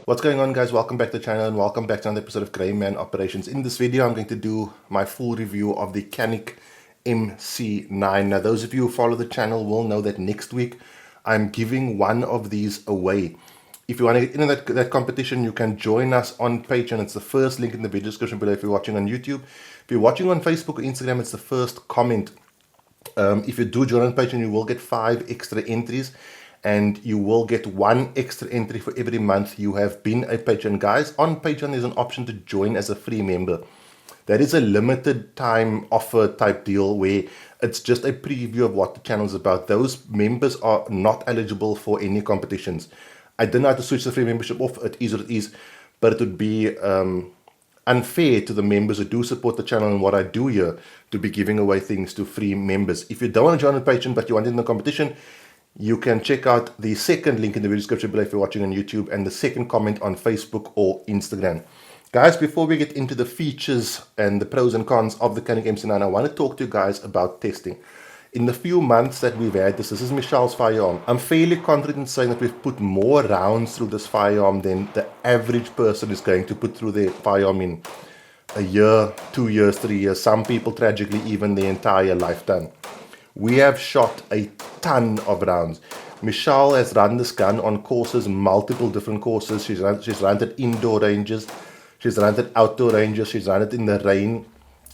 What's going on, guys? Welcome back to the channel and welcome back to another episode of Grey Man Operations. In this video I'm going to do my full review of the Canik MC9. Now those of you who follow the channel will know that next week I'm giving one of these away. If you want to get into that competition, you can join us on Patreon. It's the first link in the video description below if you're watching on YouTube. If you're watching on Facebook or Instagram, it's the first comment. If you do join on Patreon, you will get 5 extra entries. And you will get 1 extra entry for every month you have been a patron. Guys, on Patreon there's an option to join as a free member. That is a limited time offer type deal where it's just a preview of what the channel is about. Those members are not eligible for any competitions. I don't know how to switch the free membership off. It is what it is, but it would be unfair to the members who do support the channel and what I do here to be giving away things to free members. If you don't want to join on Patreon but you want in the competition, you can check out the second link in the video description below if you're watching on YouTube and the second comment on Facebook or Instagram. Guys, before we get into the features and the pros and cons of the Canik MC9, I want to talk to you guys about testing. In the few months that we've had this is Michelle's firearm. I'm fairly confident in saying that we've put more rounds through this firearm than the average person is going to put through their firearm in a year, 2 years, 3 years. Some people tragically even their entire lifetime. We have shot a ton of rounds. Michelle has run this gun on courses, multiple different courses. She's run it indoor ranges. She's run it outdoor ranges. She's run it in the rain.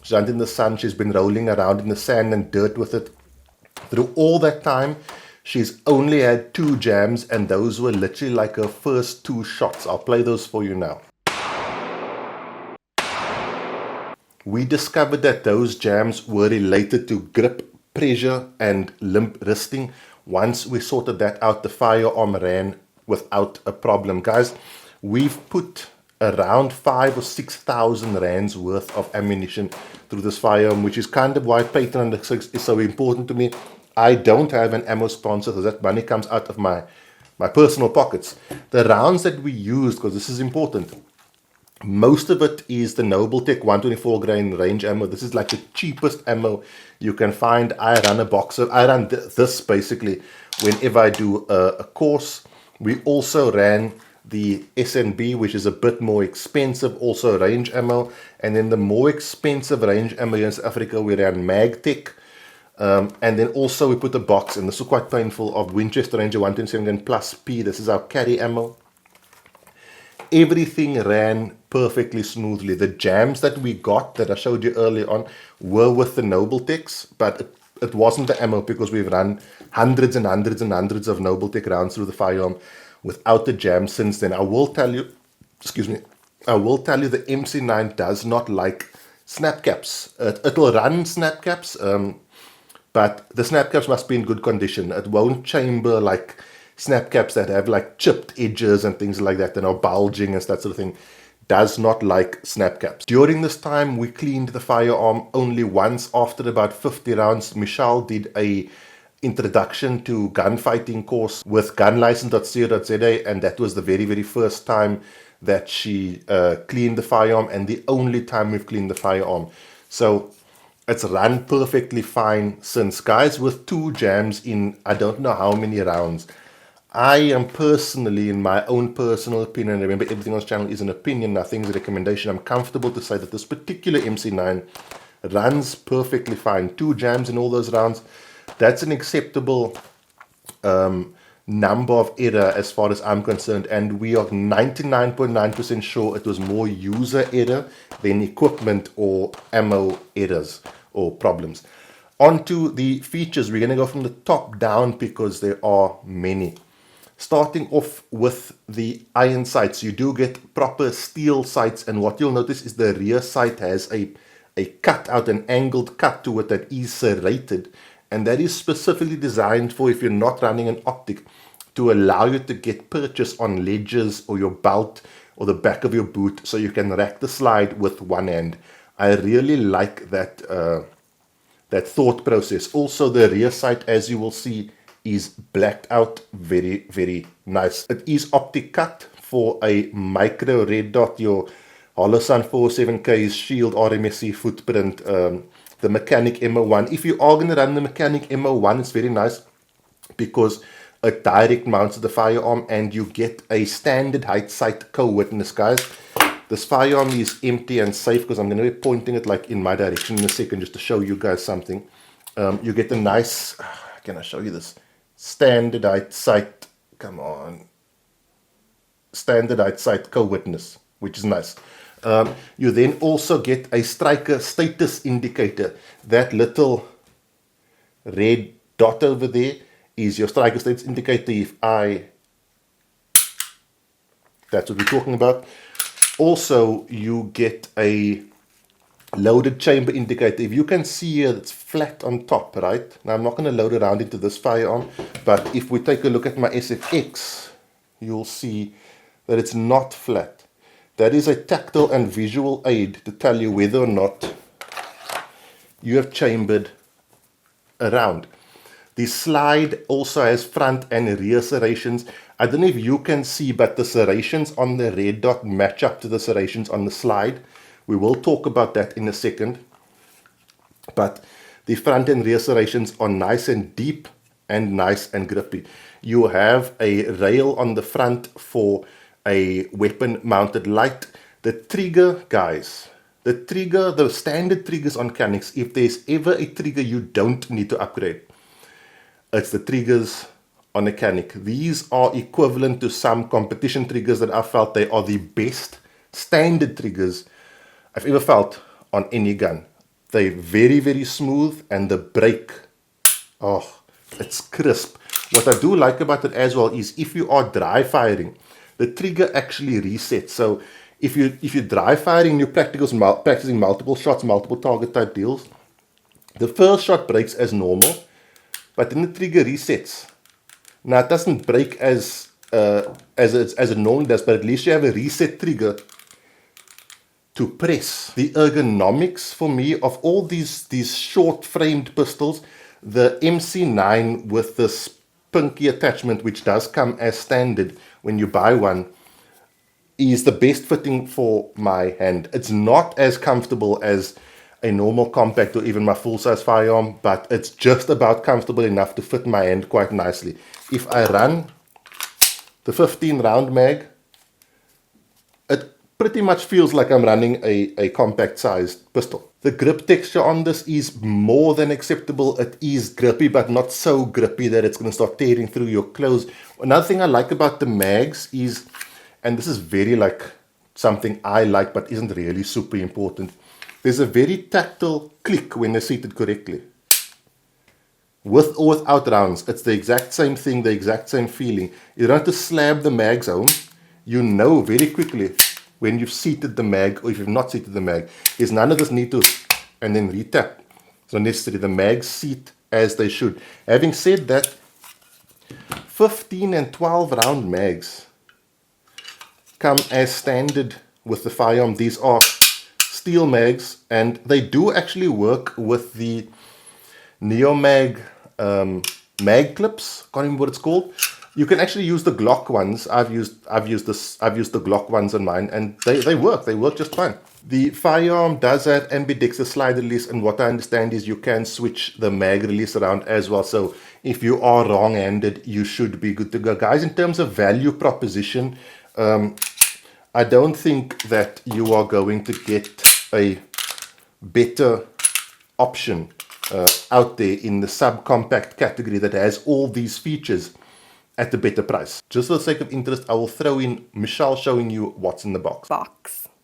She's run it in the sun. She's been rolling around in the sand and dirt with it. Through all that time, she's only had 2 jams, and those were literally like her first 2 shots. I'll play those for you now. We discovered that those jams were related to grip, pressure and limp wristing. Once we sorted that out, the firearm ran without a problem. Guys, we've put around 5,000 or 6,000 rands worth of ammunition through this firearm, which is kind of why Patreon is so important to me. I don't have an ammo sponsor, so that money comes out of my personal pockets. The rounds that we used, because this is important, most of it is the Nobletech 124 grain range ammo. This is like the cheapest ammo you can find. I run a box of, I run this basically whenever I do a course. We also ran the SNB, which is a bit more expensive, also range ammo. And then the more expensive range ammo here in South Africa, we ran Magtech. And then also we put a box, and this is quite painful, of Winchester Ranger 127 grain plus P. This is our carry ammo. Everything ran perfectly smoothly. The jams that we got that I showed you earlier on were with the Nobletechs, but it wasn't the ammo because we've run hundreds and hundreds and hundreds of Nobletech rounds through the firearm without the jam since then. I will tell you, the MC9 does not like snap caps. It'll run snap caps, but the snap caps must be in good condition. It won't chamber like snap caps that have like chipped edges and things like that and are bulging and that sort of thing. Does not like snap caps. During this time we cleaned the firearm only once. After about 50 rounds, Michelle did a introduction to gunfighting course with gunlicense.co.za, and that was the very first time that she cleaned the firearm, and the only time we've cleaned the firearm. So it's run perfectly fine since. Guys, with 2 jams in I don't know how many rounds, I am personally, in my own personal opinion, remember everything on this channel is an opinion, nothing's a recommendation, I'm comfortable to say that this particular MC9 runs perfectly fine. 2 jams in all those rounds, that's an acceptable number of error as far as I'm concerned, and we are 99.9% sure it was more user error than equipment or ammo errors or problems. On to the features. We're going to go from the top down because there are many. Starting off with the iron sights, you do get proper steel sights, and what you'll notice is the rear sight has a cut out, an angled cut to it that is serrated, and that is specifically designed for if you're not running an optic, to allow you to get purchase on ledges or your belt or the back of your boot so you can rack the slide with one hand. I really like that that thought process. Also the rear sight, as you will see, is blacked out. Very nice. It is optic cut for a micro red dot, your Holosun 47K's shield RMSC footprint, the Canik M9. If you are going to run the Canik M9, it's very nice because a direct mount to the firearm, and you get a standard height sight co-witness, guys. This firearm is empty and safe because I'm going to be pointing it like in my direction in a second just to show you guys something. You get a nice, can I show you this? Standard height sight, come on. Standard height sight co-witness, which is nice. You then also get a striker status indicator. That little red dot over there is your striker status indicator. That's what we're talking about. Also, you get a loaded chamber indicator. If you can see here, it's flat on top, right? Now, I'm not going to load around into this firearm, but if we take a look at my SFX, you'll see that it's not flat. That is a tactile and visual aid to tell you whether or not you have chambered around. The slide also has front and rear serrations. I don't know if you can see, but the serrations on the red dot match up to the serrations on the slide. We will talk about that in a second. But the front and rear serrations are nice and deep and nice and grippy. You have a rail on the front for a weapon mounted light. The trigger, guys, the standard triggers on Canics, if there's ever a trigger you don't need to upgrade, it's the triggers on a Canik. These are equivalent to some competition triggers that I felt they are the best standard triggers I've ever felt on any gun. They're very, very smooth, and the break, oh, it's crisp. What I do like about it as well is if you are dry firing, the trigger actually resets. So if you're dry firing, you're practicing multiple shots, multiple target type deals, the first shot breaks as normal, but then the trigger resets. Now it doesn't break as it normally does, but at least you have a reset trigger to press. The ergonomics for me of all these short framed pistols, the MC9 with this pinky attachment, which does come as standard when you buy one, is the best fitting for my hand. It's not as comfortable as a normal compact or even my full-size firearm, but it's just about comfortable enough to fit my hand quite nicely. If I run the 15-round mag, it pretty much feels like I'm running a compact-sized pistol. The grip texture on this is more than acceptable. It is grippy, but not so grippy that it's going to start tearing through your clothes. Another thing I like about the mags is, and this is very like something I like but isn't really super important, there's a very tactile click when they're seated correctly. With or without rounds, it's the exact same thing, the exact same feeling. You don't have to slab the mags home. You know very quickly when you've seated the mag or if you've not seated the mag. There's none of this need to and then retap. It's not necessary. The mags seat as they should. Having said that, 15 and 12 round mags come as standard with the firearm. These are steel mags, and they do actually work with the Neomag mag clips. Can't remember what it's called. You can actually use the Glock ones. I've used the Glock ones on mine, and they work. They work just fine. The firearm does have ambidextrous slide release, and what I understand is you can switch the mag release around as well. So if you are wrong-handed, you should be good to go, guys. In terms of value proposition, I don't think that you are going to get a better option out there in the subcompact category that has all these features at a better price. Just for the sake of interest, I will throw in Michelle showing you what's in the box.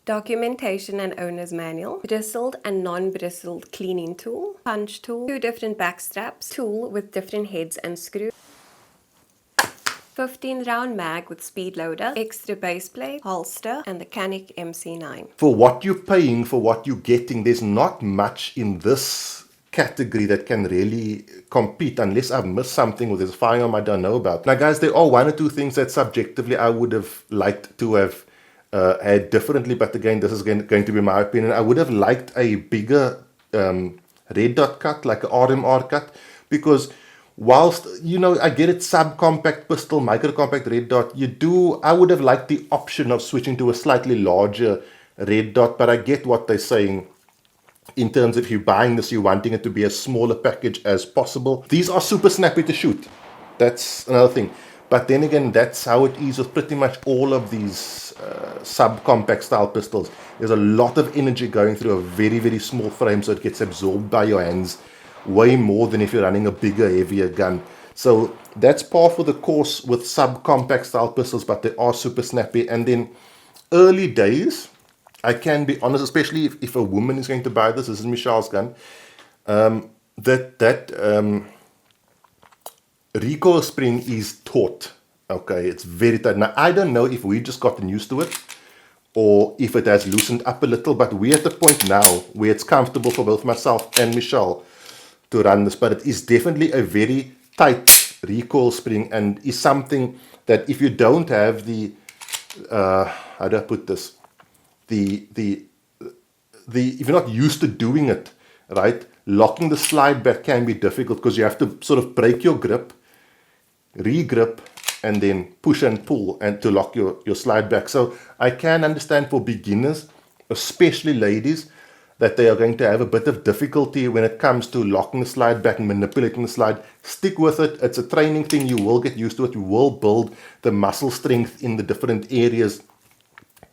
Documentation and owner's manual, bristled and non-bristled cleaning tool, punch tool, 2 different back straps, tool with different heads and screws, 15-round mag with speed loader, extra base plate, holster, and the Canik MC9. For what you're paying, for what you're getting, there's not much in this category that can really compete unless I've missed something or there's a firearm I don't know about. Now guys, there are 1 or 2 things that subjectively I would have liked to have had differently, but again, this is going to be my opinion. I would have liked a bigger red dot cut, like an RMR cut, because whilst, you know, I get it, subcompact pistol, micro compact red dot, I would have liked the option of switching to a slightly larger red dot, but I get what they're saying in terms of if you're buying this, you're wanting it to be as small a package as possible. These are super snappy to shoot. That's another thing. But then again, that's how it is with pretty much all of these subcompact style pistols. There's a lot of energy going through a very, very small frame, so it gets absorbed by your hands way more than if you're running a bigger, heavier gun. So that's par for the course with subcompact style pistols, but they are super snappy. And then early days, I can be honest, especially if a woman is going to buy this is Michelle's gun, recoil spring is taut. Okay, it's very tight. Now, I don't know if we just gotten used to it or if it has loosened up a little, but we're at the point now where it's comfortable for both myself and Michelle to run this. But it is definitely a very tight recoil spring and is something that if you don't have the, how do I put this? If you're not used to doing it, right, locking the slide back can be difficult because you have to sort of break your grip, re-grip, and then push and pull and to lock your slide back. So I can understand for beginners, especially ladies, that they are going to have a bit of difficulty when it comes to locking the slide back and manipulating the slide. Stick with it. It's a training thing. You will get used to it. You will build the muscle strength in the different areas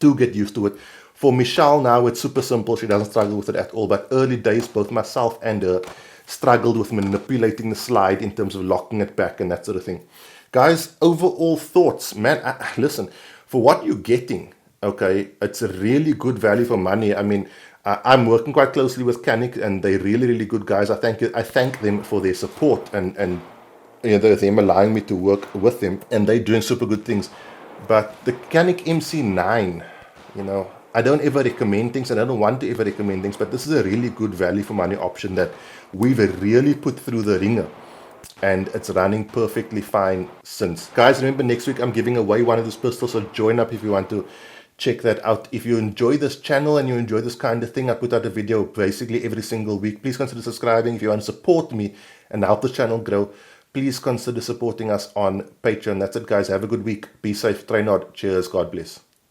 to get used to it. For Michelle now, it's super simple. She doesn't struggle with it at all. But early days, both myself and her struggled with manipulating the slide in terms of locking it back and that sort of thing. Guys, overall thoughts, man, listen, for what you're getting, okay, it's a really good value for money. I mean, I'm working quite closely with Canik, and they're really, really good guys. I thank them for their support and you know, them allowing me to work with them, and they're doing super good things. But the Canik MC9, you know, I don't ever recommend things, and I don't want to ever recommend things, but this is a really good value for money option that we've really put through the ringer, and it's running perfectly fine since. Guys, remember next week I'm giving away one of these pistols, so join up if you want to check that out. If you enjoy this channel and you enjoy this kind of thing, I put out a video basically every single week. Please consider subscribing. If you want to support me and help the channel grow, please consider supporting us on Patreon. That's it, guys. Have a good week. Be safe. Train hard. Cheers. God bless.